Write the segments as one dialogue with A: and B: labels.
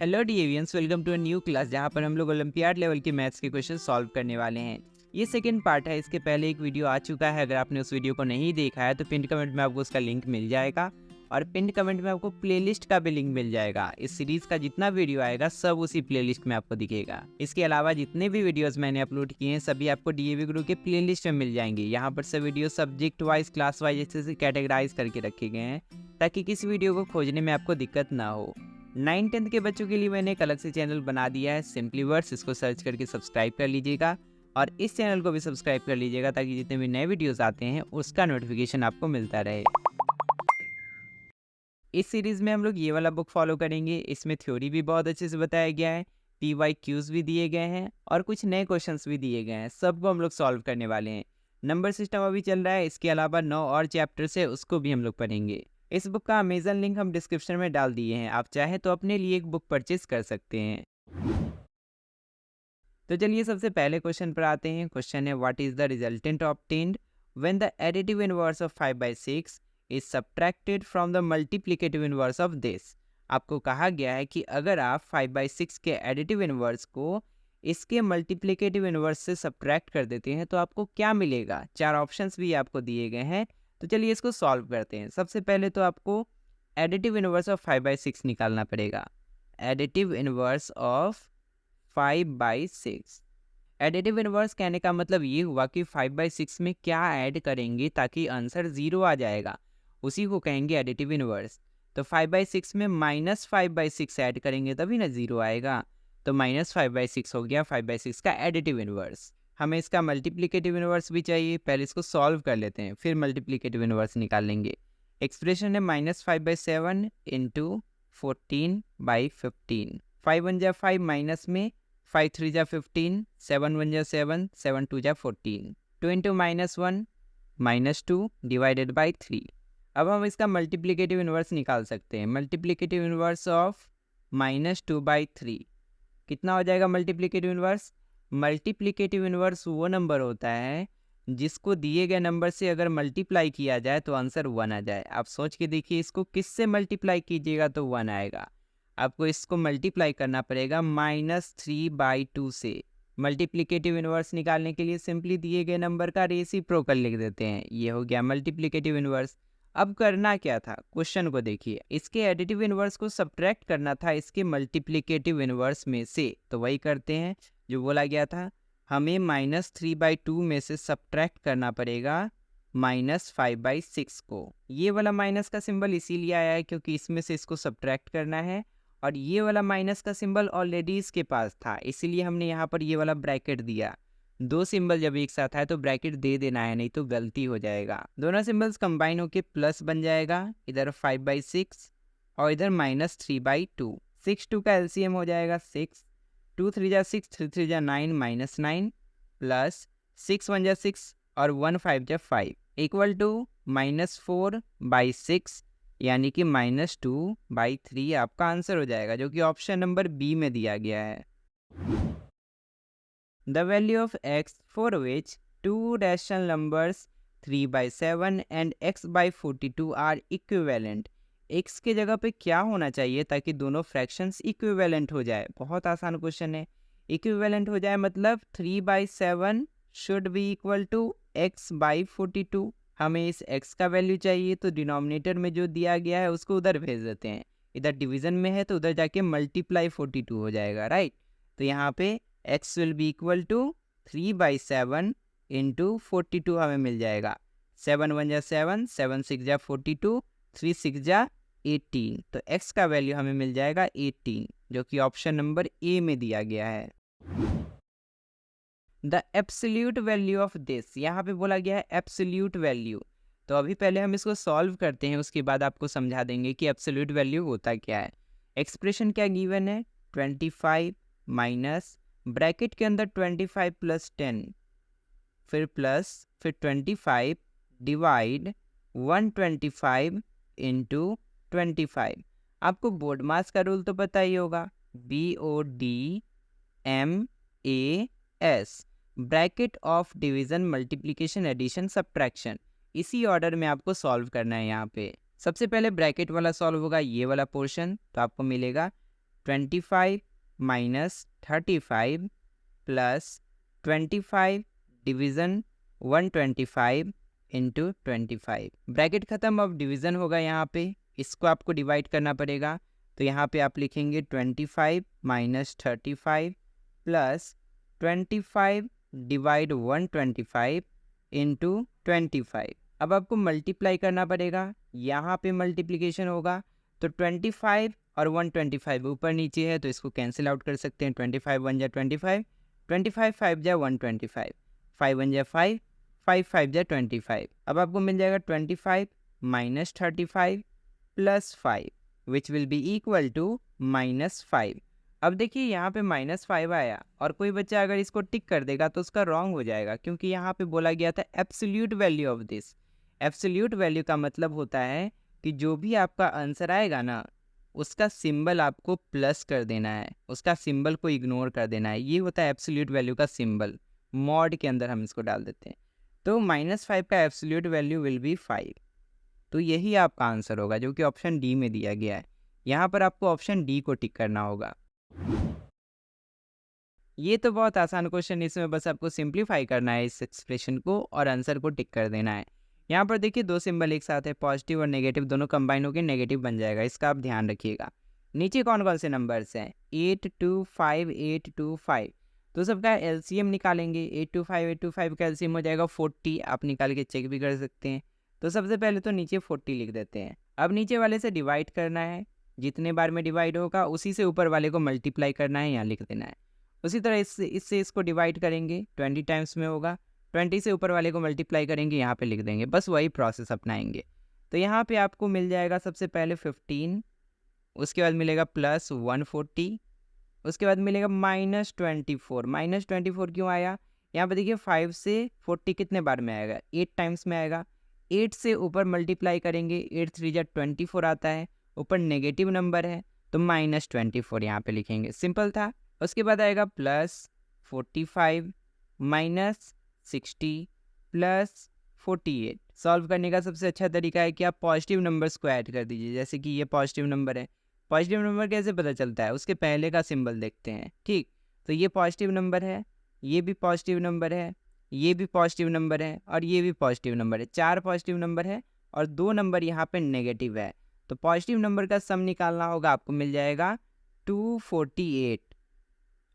A: Hello डिएवियंस, welcome to a new class जहाँ पर हम लोग ओलंपियाड लेवल के मैथ्स के क्वेश्चन सॉल्व करने वाले हैं। ये सेकंड पार्ट है। इसके पहले एक वीडियो आ चुका है। अगर आपने उस वीडियो को नहीं देखा है तो पिन कमेंट में आपको उसका लिंक मिल जाएगा और पिन कमेंट में आपको प्लेलिस्ट का भी लिंक मिल जाएगा। इस सीरीज का जितना वीडियो आएगा सब उसी प्लेलिस्ट में आपको दिखेगा। इसके अलावा जितने भी वीडियोस मैंने अपलोड किए हैं सभी आपको डीएवी गुरु के प्लेलिस्ट में मिल जाएंगे। यहाँ पर सब video subject wise, class wise ऐसे से कैटेगराइज करके रखे गए हैं ताकि किसी वीडियो को खोजने में आपको दिक्कत ना हो। 9th-10th के बच्चों के लिए मैंने एक अलग से चैनल बना दिया है, सिंपली वर्ड्स। इसको सर्च करके सब्सक्राइब कर लीजिएगा और इस चैनल को भी सब्सक्राइब कर लीजिएगा ताकि जितने भी नए वीडियोस आते हैं उसका नोटिफिकेशन आपको मिलता रहे। इस सीरीज में हम लोग ये वाला बुक फॉलो करेंगे। इसमें थ्योरी भी बहुत अच्छे से बताया गया है, PYQs भी दिए गए हैं और कुछ नए क्वेश्चंस भी दिए गए हैं। सबको हम लोग सॉल्व करने वाले हैं। नंबर सिस्टम अभी चल रहा है। इसके अलावा 9 और चैप्टर्स है, उसको भी हम लोग पढ़ेंगे। इस बुक का अमेजन लिंक हम डिस्क्रिप्शन में डाल दिए हैं। आप चाहें तो अपने लिए एक बुक परचेज कर सकते हैं। तो चलिए सबसे पहले क्वेश्चन पर आते हैं। क्वेश्चन है, what is the resultant obtained when the additive inverse of 5/6 is subtracted from the multiplicative inverse of this. आपको कहा गया है कि अगर आप 5/6 के एडिटिव इनवर्स को इसके मल्टीप्लिकेटिव इनवर्स से सब्ट्रैक्ट कर देते हैं तो आपको क्या मिलेगा। 4 ऑप्शंस भी आपको दिए गए हैं। तो चलिए इसको सॉल्व करते हैं। सबसे पहले तो आपको एडिटिव इनवर्स ऑफ 5/6 निकालना पड़ेगा। Additive inverse of 5/6। Additive inverse कहने का मतलब ये हुआ कि 5/6 में क्या ऐड करेंगे ताकि आंसर 0 आ जाएगा, उसी को कहेंगे एडिटिव इनवर्स। तो 5/6 में -5/6 ऐड करेंगे तभी ना 0 आएगा। तो -5/6 हो गया 5/6 का एडिटिव इनवर्स। हमें इसका मल्टीप्लिकेटिव इनवर्स भी चाहिए। पहले इसको सॉल्व कर लेते हैं, फिर मल्टीप्लिकेटिव इनवर्स निकाल लेंगे। एक्सप्रेशन है -5/7 इंटू 14/15। 5 1 जा 5 माइनस में 5 3 जा 15, 7 1 जा 7, 7 2 जा 14। 2 इंटू -1 -2 डिवाइडेड बाई 3। अब हम इसका मल्टीप्लिकेटिव इनवर्स निकाल सकते हैं। मल्टीप्लिकेटिव इनवर्स ऑफ -2/3 कितना हो जाएगा मल्टीप्लिकेटिव इनवर्स। मल्टीप्लिकेटिव इनवर्स वो नंबर होता है जिसको दिए गए नंबर से अगर मल्टीप्लाई किया जाए तो आंसर 1 आ जाए। आप सोच के देखिए, इसको किससे मल्टीप्लाई कीजिएगा तो 1 आएगा। आपको इसको मल्टीप्लाई करना पड़ेगा -3/2 से। मल्टीप्लिकेटिव इनवर्स निकालने के लिए सिंपली दिए गए नंबर का रेसिप्रोकल लिख देते हैं। ये हो गया मल्टीप्लिकेटिव इनवर्स। अब करना क्या था, क्वेश्चन को देखिए। इसके एडिटिव इनवर्स को सब्ट्रैक्ट करना था इसके मल्टीप्लिकेटिव इनवर्स में से। तो वही करते हैं जो बोला गया था। हमें -3/2 में से सब्ट्रैक्ट करना पड़ेगा -5/6 को। ये वाला माइनस का सिंबल इसीलिए आया है क्योंकि इसमें से इसको सब्ट्रैक्ट करना है और ये वाला माइनस का सिंबल ऑलरेडी इसके पास था, इसीलिए हमने यहाँ पर ये वाला ब्रैकेट दिया। 2 सिंबल जब एक साथ आए तो ब्रैकेट दे देना है, नहीं तो गलती हो जाएगा। दोनों सिंबल्स कंबाइन होके प्लस बन जाएगा। इधर 5/6 और इधर -3/2। 6 2 का एलसीएम हो जाएगा 6। 2 3 जा 6, 3 3 जा 9 -9 प्लस 6 1 जा 6 और 1 5 जा 5 इक्वल टू -4/6 यानी कि -2/3 आपका आंसर हो जाएगा, जो कि ऑप्शन नंबर बी में दिया गया है। The value of x for which two rational numbers 3/7 and x/42 are equivalent। x के जगह पे क्या होना चाहिए ताकि दोनों फ्रैक्शंस इक्विवेलेंट हो जाए। बहुत आसान क्वेश्चन है। इक्विवेलेंट हो जाए मतलब 3/7 should be equal to x/42। हमें इस x का वैल्यू चाहिए तो डिनोमिनेटर में जो दिया गया है उसको उधर भेज देते हैं। इधर डिवीजन में है तो उधर जाके मल्टीप्लाई 42 हो जाएगा, राइट। तो यहाँ पे x will be equal to 3/7 into 42 हमें मिल जाएगा। 7 1 जा 7, 7 6 जा 42, 3 6 जा 18। तो x का वैल्यू हमें मिल जाएगा 18, जो कि ऑप्शन नंबर ए में दिया गया है। The absolute value of this, यहाँ पे बोला गया है एब्सोल्यूट वैल्यू। तो अभी पहले हम इसको सॉल्व करते हैं, उसके बाद आपको समझा देंगे कि एब्सोल्यूट वैल्यू होता क्या है। एक्सप्रेशन क्या गिवन है, 25 माइनस ब्रैकेट के अंदर 25 + 10 फिर प्लस फिर 25 डिवाइड 125 इंटू 25। आपको बोर्ड मास का रूल तो पता ही होगा, BODMAS, bracket of division multiplication addition subtraction. इसी ऑर्डर में आपको सॉल्व करना है। यहाँ पे सबसे पहले ब्रैकेट वाला सॉल्व होगा, ये वाला पोर्शन। तो आपको मिलेगा 25 minus 35 plus 25 division 125 into 25। Bracket ख़त्म, अब डिवीज़न होगा यहाँ पे, इसको आपको डिवाइड करना पड़ेगा। तो यहाँ पे आप लिखेंगे 25 माइनस 35 प्लस 25 डिवाइड 125 इंटू 25। अब आपको मल्टीप्लाई करना पड़ेगा, यहाँ पे मल्टीप्लिकेशन होगा तो 25 और 125 ऊपर नीचे है तो इसको कैंसिल आउट कर सकते हैं। 25 1 जा 25, 25 5 जा 125, 5 1 जा 5, 5 5 जा 25। अब आपको मिल जाएगा 25 minus 35 plus 5 which will be equal to -5। अब देखिए यहाँ पे -5 आया और कोई बच्चा अगर इसको टिक कर देगा तो उसका रॉन्ग हो जाएगा, क्योंकि यहाँ पे बोला गया था absolute value of this. Absolute value का मतलब होता है कि जो भी आपका आंसर आएगा ना उसका सिंबल आपको प्लस कर देना है, उसका सिंबल को इग्नोर कर देना है। ये होता है एब्सोल्यूट वैल्यू का सिंबल। मॉड के अंदर हम इसको डाल देते हैं। तो -5 का एब्सोल्यूट वैल्यू विल बी 5। तो यही आपका आंसर होगा जो कि ऑप्शन डी में दिया गया है। यहाँ पर आपको ऑप्शन डी को टिक करना होगा। ये तो बहुत आसान क्वेश्चन, इसमें बस आपको सिंप्लीफाई करना है इस एक्सप्रेशन को और आंसर को टिक कर देना है। यहाँ पर देखिए दो सिंबल एक साथ है, पॉजिटिव और नेगेटिव दोनों कंबाइन होकर नेगेटिव बन जाएगा, इसका आप ध्यान रखिएगा। नीचे कौन कौन से नंबर्स हैं? 825 825, तो सबका एलसीएम निकालेंगे। 825 का एलसीएम हो जाएगा 40, आप निकाल के चेक भी कर सकते हैं। तो सबसे पहले तो नीचे 40 लिख देते हैं। अब नीचे वाले से डिवाइड करना है, जितने बार में डिवाइड होगा उसी से ऊपर वाले को मल्टीप्लाई करना है, यहाँ लिख देना है। उसी तरह इससे इसको डिवाइड करेंगे, 20 टाइम्स में होगा, 20 से ऊपर वाले को मल्टीप्लाई करेंगे, यहाँ पे लिख देंगे। बस वही प्रोसेस अपनाएंगे। तो यहाँ पे आपको मिल जाएगा सबसे पहले 15, उसके बाद मिलेगा प्लस 140, उसके बाद मिलेगा -24। -24 क्यों आया? यहाँ पे देखिए 5 से 40 कितने बार में आएगा? 8 टाइम्स में आएगा। 8 से ऊपर मल्टीप्लाई करेंगे, 8 3 जा 24 आता है, ऊपर नेगेटिव नंबर है तो -24 यहाँ पे लिखेंगे। सिंपल था। उसके बाद आएगा प्लस 45 माइनस 60 प्लस 48। सॉल्व करने का सबसे अच्छा तरीका है कि आप पॉजिटिव नंबर्स को ऐड कर दीजिए। जैसे कि ये पॉजिटिव नंबर है, पॉजिटिव नंबर कैसे पता चलता है? उसके पहले का सिंबल देखते हैं। ठीक, तो ये पॉजिटिव नंबर है, ये भी पॉजिटिव नंबर है, ये भी पॉजिटिव नंबर है और ये भी पॉजिटिव नंबर है। 4 पॉजिटिव नंबर है और 2 नंबर यहाँ पे नेगेटिव है। तो पॉजिटिव नंबर का सम निकालना होगा, आपको मिल जाएगा 248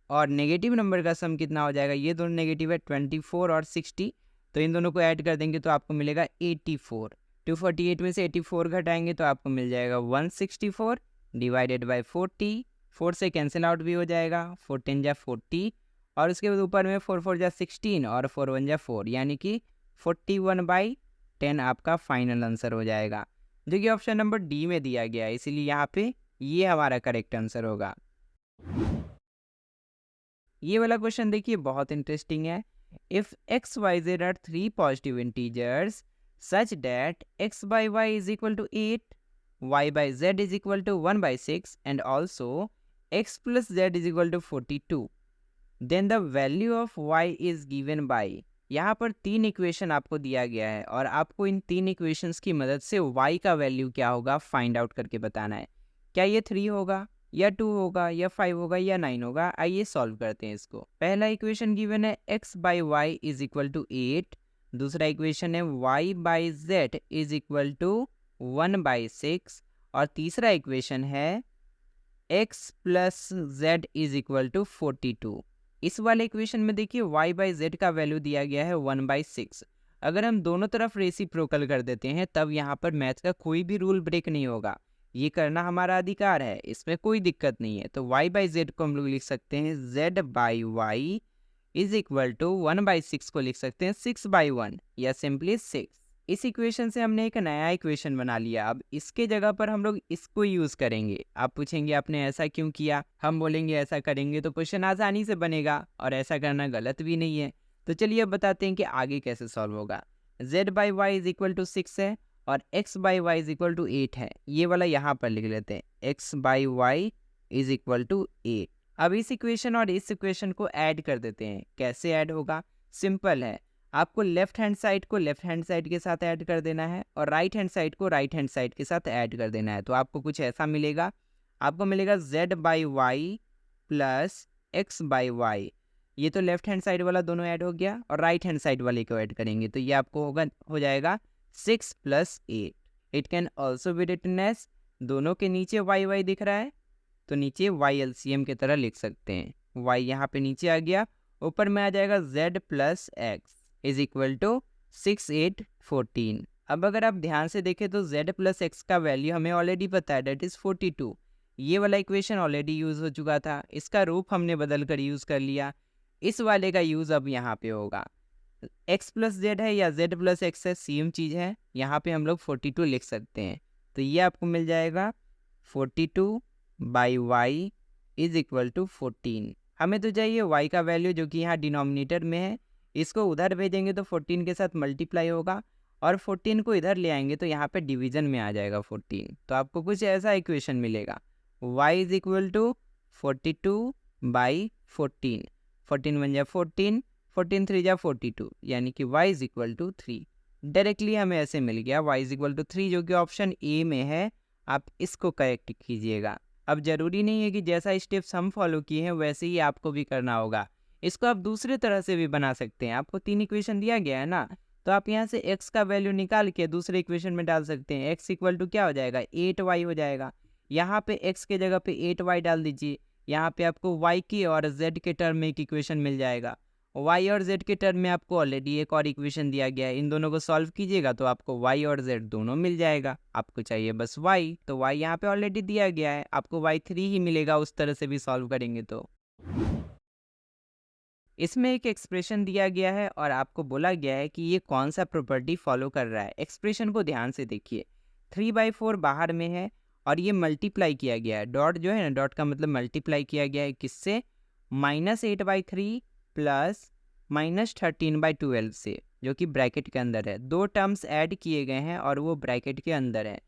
A: और नेगेटिव नंबर का सम कितना हो जाएगा? ये दोनों नेगेटिव है 24 और 60, तो इन दोनों को ऐड कर देंगे तो आपको मिलेगा 84। 248 में से 84 घटाएंगे तो आपको मिल जाएगा 164 डिवाइडेड बाई 40। 4 से कैंसिल आउट भी हो जाएगा, 14 जा 40 और उसके बाद ऊपर में 4 4 जा 16 और 4 1 जा 4, यानी कि 41/10 आपका फाइनल आंसर हो जाएगा, जो कि ऑप्शन नंबर डी में दिया गया है। इसीलिए यहाँ पे ये हमारा करेक्ट आंसर होगा। ये वाला क्वेश्चन देखिए बहुत इंटरेस्टिंग है। If x y z are 3 positive integers such that x by y is equal to 8, y by z is equal to 1/6 and also x plus z is equal to 42, then the value of y is given by। यहाँ पर 3 equation आपको दिया गया है और आपको इन 3 equations की मदद से y का वैल्यू क्या होगा फाइंड आउट करके बताना है। क्या ये 3 होगा या 2 होगा या 5 होगा या 9 होगा? आइए सॉल्व करते हैं इसको। पहला इक्वेशन गिवन है x by y is equal to 8, दूसरा इक्वेशन है y by z is equal to 1/6 और तीसरा इक्वेशन है x plus z is equal to 42। इस वाले इक्वेशन में देखिए y by z का वैल्यू दिया गया है 1/6। अगर हम दोनों तरफ रेसिप्रोकल कर देते हैं तब यहाँ पर मैथ का कोई भी रूल ब्रेक नहीं होगा। ये करना हमारा अधिकार है, इसमें कोई दिक्कत नहीं है। तो y by z को हम लोग लिख सकते हैं z by y is equal to 1/6 को लिख सकते हैं 6/1 या सिंपली 6। इस इक्वेशन से हमने एक नया इक्वेशन बना लिया। अब इसके जगह पर हम लोग इसको यूज़ करेंगे। आप पूछेंगे आपने ऐसा क्यों किया? हम बोलेंगे ऐसा करेंगे तो क्वेश्चन आसानी से बनेगा और ऐसा करना गलत भी नहीं है। तो चलिए अब बताते हैं कि आगे कैसे सॉल्व होगा। z by y is equal to 6 है और x by y is equal to 8 है। ये वाला यहाँ पर लिख लेते हैं, x by y is equal to 8। अब इस इक्वेशन और इस इक्वेशन को ऐड कर देते हैं। कैसे ऐड होगा? सिंपल है, आपको लेफ्ट हैंड साइड को लेफ्ट हैंड साइड के साथ ऐड कर देना है और राइट हैंड साइड को राइट हैंड साइड के साथ ऐड कर देना है। तो आपको कुछ ऐसा मिलेगा। आपको मिलेगा z by Y plus x by Y. ये तो लेफ्ट हैंड साइड वाला दोनों ऐड हो गया और राइट हैंड साइड वाले को ऐड करेंगे तो ये आपको हो जाएगा 6 + 8। It can also be written as, दोनों के नीचे y दिख रहा है तो नीचे y LCM की तरह लिख सकते हैं। y यहाँ पे नीचे आ गया, ऊपर में आ जाएगा z + x is equal to 6, 8, 14। अब अगर आप ध्यान से देखें तो z + x का वैल्यू हमें ऑलरेडी पता है, डेट इज 42। ये वाला इक्वेशन ऑलरेडी यूज हो चुका था, इसका रूप हमने बदल कर यूज कर लिया। इस वाले का यूज अब यहाँ पे होगा, x + z है या z + x है, सेम चीज है। यहाँ पे हम लोग 42 लिख सकते हैं तो ये आपको मिल जाएगा 42 by y is equal to 14। हमें तो चाहिए y का वैल्यू जो कि यहाँ डिनोमिनेटर में है, इसको उधर भेजेंगे तो 14 के साथ मल्टीप्लाई होगा और 14 को इधर ले आएंगे तो यहाँ पे डिवीजन में आ जाएगा 14। तो आपको कुछ ऐसा इक्वेशन मिलेगा, y is equal to 42 by 14। 14 × 1 = 14, 14 × 3 = 42, यानी कि y is equal to 3। Directly हमें ऐसे मिल गया y इज इक्वल टू 3, जो कि ऑप्शन ए में है। आप इसको करेक्ट कीजिएगा। अब जरूरी नहीं है कि जैसा स्टेप्स हम फॉलो किए हैं वैसे ही आपको भी करना होगा, इसको आप दूसरे तरह से भी बना सकते हैं। आपको 3 इक्वेशन दिया गया है ना, तो आप यहाँ से x का वैल्यू निकाल के दूसरे इक्वेशन में डाल सकते हैं। x इक्वल टू क्या हो जाएगा, 8y हो जाएगा। यहाँ पे x के जगह पे 8y डाल दीजिए, यहाँ पे आपको y की और z के टर्म में एक इक्वेशन मिल जाएगा। y और z के टर्म में आपको ऑलरेडी एक और इक्वेशन दिया गया है, इन दोनों को सॉल्व कीजिएगा तो आपको y और z दोनों मिल जाएगा। आपको चाहिए बस y, तो y यहाँ पे ऑलरेडी दिया गया है, आपको y3 ही मिलेगा उस तरह से भी सॉल्व करेंगे तो। इसमें एक एक्सप्रेशन दिया गया है और आपको बोला गया है कि ये कौन सा प्रॉपर्टी फॉलो कर रहा है। एक्सप्रेशन को ध्यान से देखिए, 3/4 बाहर में है और ये मल्टीप्लाई किया गया है, डॉट जो है ना, डॉट का मतलब मल्टीप्लाई किया गया है किससे, -8/3 प्लस -13/12 से, जो कि ब्रैकेट के अंदर है। दो टर्म्स ऐड किए गए हैं और वो ब्रैकेट के अंदर है।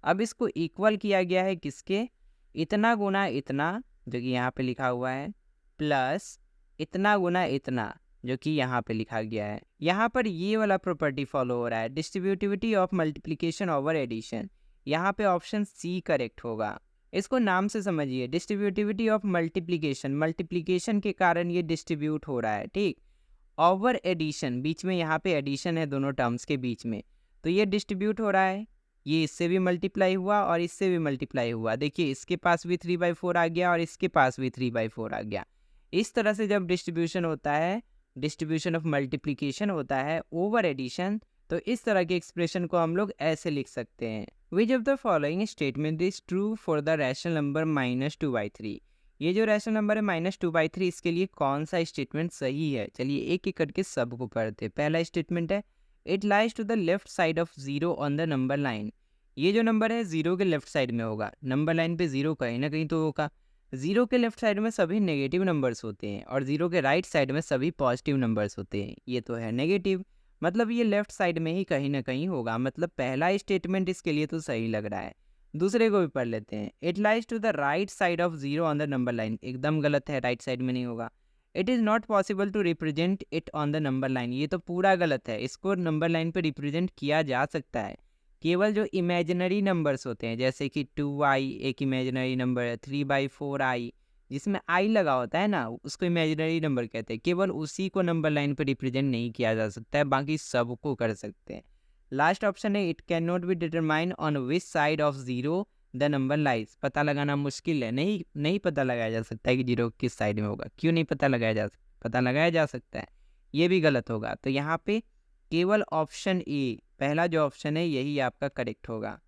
A: अब इसको इक्वल किया गया है किसके, इतना गुना इतना, जो कि यहाँ पे लिखा हुआ है, प्लस इतना गुना इतना, जो कि यहाँ पे लिखा गया है। यहाँ पर ये वाला प्रॉपर्टी फॉलो हो रहा है, distributivity of multiplication over addition. यहाँ पे ऑप्शन सी करेक्ट होगा। इसको नाम से समझिए, डिस्ट्रीब्यूटिविटी ऑफ मल्टीप्लिकेशन, मल्टीप्लिकेशन के कारण ये डिस्ट्रीब्यूट हो रहा है, ठीक। ओवर एडिशन, बीच में यहाँ पे एडिशन है दोनों टर्म्स के बीच में, तो ये डिस्ट्रीब्यूट हो रहा है। ये इससे भी मल्टीप्लाई हुआ और इससे भी मल्टीप्लाई हुआ। देखिए इसके पास भी 3/4 आ गया और इसके पास भी 3/4 आ गया। इस तरह से जब डिस्ट्रीब्यूशन होता है, डिस्ट्रीब्यूशन ऑफ मल्टीप्लिकेशन होता है ओवर एडिशन, तो इस तरह के एक्सप्रेशन को हम लोग ऐसे लिख सकते हैं, which of the following statement is true for the rational number -2/3। ये जो रैशनल नंबर है -2/3, इसके लिए कौन सा स्टेटमेंट सही है। चलिए एक एक करके सबको पढ़ते हैं। पहला स्टेटमेंट है, it lies to the left side of 0 on the number line. ये जो नंबर है 0 के लेफ्ट साइड में होगा, नंबर लाइन पे 0 कहीं ना कहीं तो होगा। 0 के लेफ्ट साइड में सभी नेगेटिव नंबर्स होते हैं और 0 के राइट साइड में सभी पॉजिटिव नंबर्स होते हैं। ये तो है नेगेटिव, मतलब ये लेफ्ट साइड में ही कहीं ना कहीं होगा। मतलब पहला स्टेटमेंट इसके लिए तो सही लग रहा है। दूसरे को भी पढ़ लेते हैं, it lies to the right side of 0 on the number line. एकदम गलत है, राइट साइड में नहीं होगा। It is not possible to represent it on the number line. ये तो पूरा गलत है, इसको नंबर लाइन पर रिप्रेजेंट किया जा सकता है। केवल जो इमेजिनरी नंबर्स होते हैं, जैसे कि 2i एक इमेजिनरी नंबर है, 3/4i जिसमें i लगा होता है ना, उसको इमेजिनरी नंबर कहते हैं। केवल उसी को नंबर लाइन पर रिप्रेजेंट नहीं किया जा सकता है, बाकी सबको कर सकते हैं। लास्ट ऑप्शन है, it can not be determine on which side of 0 the number lies. पता लगाना मुश्किल है, नहीं पता लगाया जा सकता है कि 0 किस साइड में होगा। क्यों नहीं पता लगाया जा सकता, पता लगाया जा सकता है, ये भी गलत होगा। तो यहाँ पे केवल ऑप्शन ए, पहला जो ऑप्शन है यही आपका करेक्ट होगा।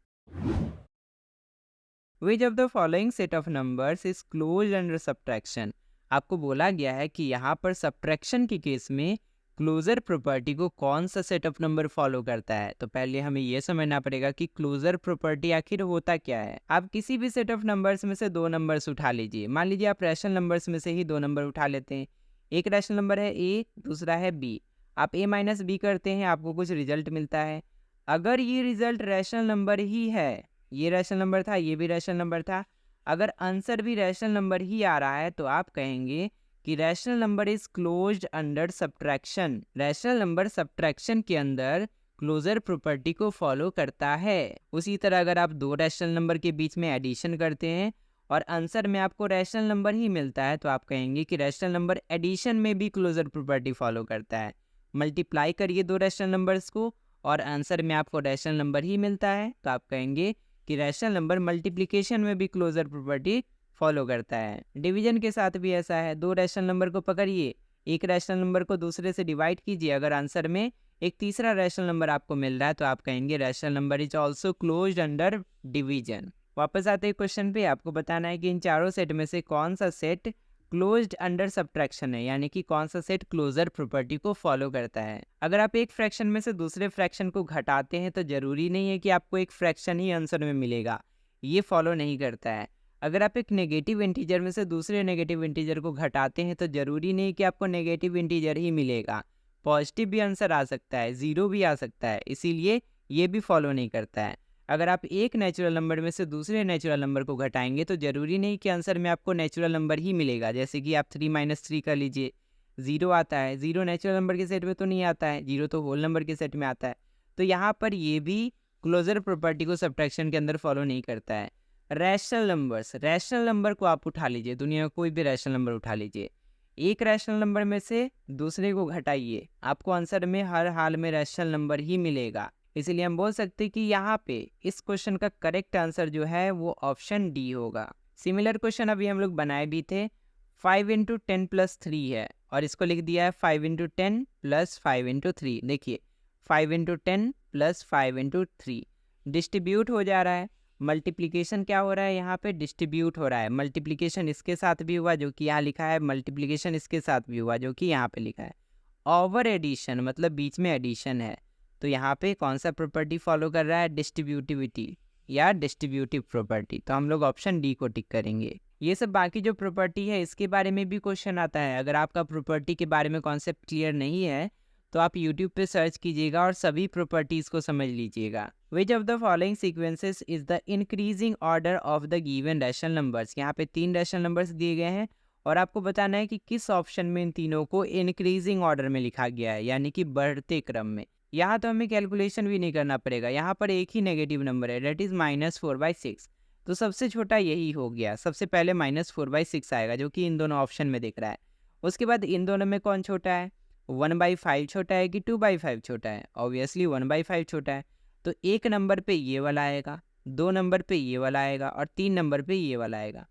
A: Which of the following set of numbers is closed under subtraction? आपको बोला गया है कि यहाँ पर सब्ट्रैक्शन के केस में क्लोजर प्रॉपर्टी को कौन सा सेट ऑफ नंबर फॉलो करता है। तो पहले हमें यह समझना पड़ेगा कि क्लोजर प्रॉपर्टी आखिर होता क्या है। आप किसी भी सेट ऑफ नंबर्स में से दो नंबर्स उठा लीजिए। मान लीजिए आप रैशनल नंबर्स में से ही दो नंबर उठा लेते हैं। एक रैशनल नंबर है a, दूसरा है b। आप a - b करते हैं, आपको कुछ रिजल्ट मिलता है। अगर ये रिजल्ट रैशनल नंबर ही है, ये रैशनल नंबर था, ये भी रैशनल नंबर था, अगर आंसर भी रैशनल नंबर ही आ रहा है, तो आप कहेंगे कि rational number is closed under subtraction. Rational number subtraction के अंदर क्लोजर प्रॉपर्टी को फॉलो करता है। उसी तरह अगर आप दो रैशनल नंबर के बीच में एडिशन करते हैं और आंसर में आपको रैशनल नंबर ही मिलता है, तो आप कहेंगे कि रैशनल नंबर एडिशन में भी क्लोजर प्रॉपर्टी फॉलो करता है। मल्टीप्लाई करिए दो रैशनल नंबर्स को और आंसर में आपको रैशनल नंबर ही मिलता है, तो आप कहेंगे कि रैशनल नंबर मल्टीप्लिकेशन में भी क्लोजर प्रॉपर्टी फॉलो करता है। डिवीजन के साथ भी ऐसा है, दो रैशनल नंबर को पकड़िए, एक रैशनल नंबर को दूसरे से डिवाइड कीजिए, अगर आंसर में एक तीसरा रैशनल नंबर आपको मिल रहा है तो आप कहेंगे rational number is also closed under division. वापस आते हैं क्वेश्चन पे, आपको बताना है कि इन चारों सेट में से कौन सा सेट क्लोज्ड अंडर सब्ट्रैक्शन है, यानी कि कौन सा सेट क्लोजर प्रॉपर्टी को फॉलो करता है। अगर आप एक फ्रैक्शन में से दूसरे फ्रैक्शन को घटाते हैं तो जरूरी नहीं है कि आपको एक फ्रैक्शन ही आंसर में मिलेगा, ये फॉलो नहीं करता है। अगर आप एक नेगेटिव इंटीजर में से दूसरे नेगेटिव इंटीजर को घटाते हैं तो जरूरी नहीं कि आपको नेगेटिव इंटीजर ही मिलेगा, पॉजिटिव भी आंसर आ सकता है, जीरो भी आ सकता है, इसीलिए ये भी फॉलो नहीं करता है। अगर आप एक नेचुरल नंबर में से दूसरे नेचुरल नंबर को घटाएंगे तो जरूरी नहीं कि आंसर में आपको नेचुरल नंबर ही मिलेगा, जैसे कि आप 3 - 3 कर लीजिए, जीरो आता है, जीरो नेचुरल नंबर के सेट में तो नहीं आता है, जीरो तो होल नंबर के सेट में आता है। तो यहाँ पर ये भी क्लोजर प्रॉपर्टी को सब्ट्रैक्शन के अंदर फॉलो नहीं करता है। रैशनल नंबर्स, रैशनल नंबर को आप उठा लीजिए, दुनिया में कोई भी रैशनल नंबर उठा लीजिए, एक रैशनल नंबर में से दूसरे को घटाइए, आपको आंसर में हर हाल में रैशनल नंबर ही मिलेगा। इसलिए हम बोल सकते हैं कि यहाँ पे इस क्वेश्चन का करेक्ट आंसर जो है वो ऑप्शन डी होगा। सिमिलर क्वेश्चन अभी हम लोग बनाए भी थे, 5 × 10 + 3 है और इसको लिख दिया है 5 × 10 + 5 × 3। देखिए 5 × 10 + 5 × 3 डिस्ट्रीब्यूट हो जा रहा है, मल्टीप्लिकेशन क्या हो रहा है, यहाँ पे डिस्ट्रीब्यूट हो रहा है। मल्टीप्लिकेशन इसके साथ भी हुआ जो कि यहाँ लिखा है, मल्टीप्लिकेशन इसके साथ भी हुआ जो कि यहाँ पे लिखा है। ओवर एडिशन मतलब बीच में एडिशन है, तो यहाँ पे कौन सा प्रॉपर्टी फॉलो कर रहा है, डिस्ट्रीब्यूटिविटी या डिस्ट्रीब्यूटिव प्रॉपर्टी। तो हम लोग ऑप्शन डी को टिक करेंगे। ये सब बाकी जो प्रॉपर्टी है इसके बारे में भी क्वेश्चन आता है। अगर आपका प्रॉपर्टी के बारे में कॉन्सेप्ट क्लियर नहीं है तो आप YouTube पे सर्च कीजिएगा और सभी प्रॉपर्टीज को समझ लीजिएगा। Which of the following sequences is the increasing order of the given rational numbers. यहाँ पे 3 रैशनल नंबर्स दिए गए हैं और आपको बताना है कि किस ऑप्शन में इन तीनों को इंक्रीजिंग ऑर्डर में लिखा गया है, यानी कि बढ़ते क्रम में। यहाँ तो हमें कैलकुलेशन भी नहीं करना पड़ेगा, यहाँ पर एक ही नेगेटिव नंबर है, डेट इज -4/6, तो सबसे छोटा यही हो गया। सबसे पहले -4/6 आएगा जो कि इन दोनों ऑप्शन में दिख रहा है। उसके बाद इन दोनों में कौन छोटा है, 1/5 छोटा है कि 2/5 छोटा है, ऑब्वियसली 1/5 छोटा है। तो एक नंबर पे ये वाला आएगा, 2 नंबर पे ये वाला आएगा और 3 नंबर पे ये वाला आएगा।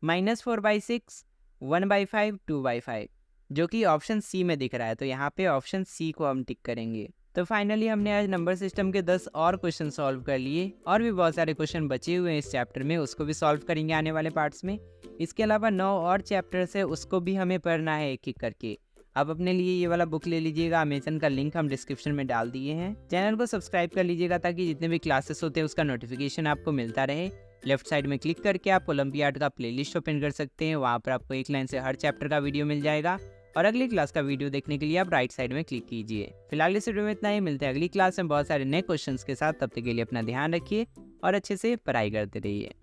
A: -4/6, 1/5, 2/5 जो कि ऑप्शन सी में दिख रहा है, तो यहाँ पे ऑप्शन सी को हम टिक करेंगे। तो फाइनली हमने आज नंबर सिस्टम के 10 और क्वेश्चन सॉल्व कर लिए और भी बहुत सारे क्वेश्चन बचे हुए हैं इस चैप्टर में, उसको भी सॉल्व करेंगे आने वाले पार्ट्स में। इसके अलावा 9 और चैप्टर्स है, उसको भी हमें पढ़ना है एक एक करके। आप अपने लिए ये वाला बुक ले लीजिएगा, अमेजन का लिंक हम डिस्क्रिप्शन में डाल दिए हैं। चैनल को सब्सक्राइब कर लीजिएगा ताकि जितने भी क्लासेस होते हैं उसका नोटिफिकेशन आपको मिलता रहे। लेफ्ट साइड में क्लिक करके आप ओलंपियाड का प्लेलिस्ट ओपन कर सकते हैं, वहाँ पर आपको एक लाइन से हर चैप्टर का वीडियो मिल जाएगा और अगली क्लास का वीडियो देखने के लिए आप राइट साइड में क्लिक कीजिए। फिलहाल इस वीडियो में इतना ही, मिलते हैं अगली क्लास में बहुत सारे नए क्वेश्चंस के साथ। तब तक के लिए अपना ध्यान रखिए और अच्छे से पढ़ाई करते रहिए।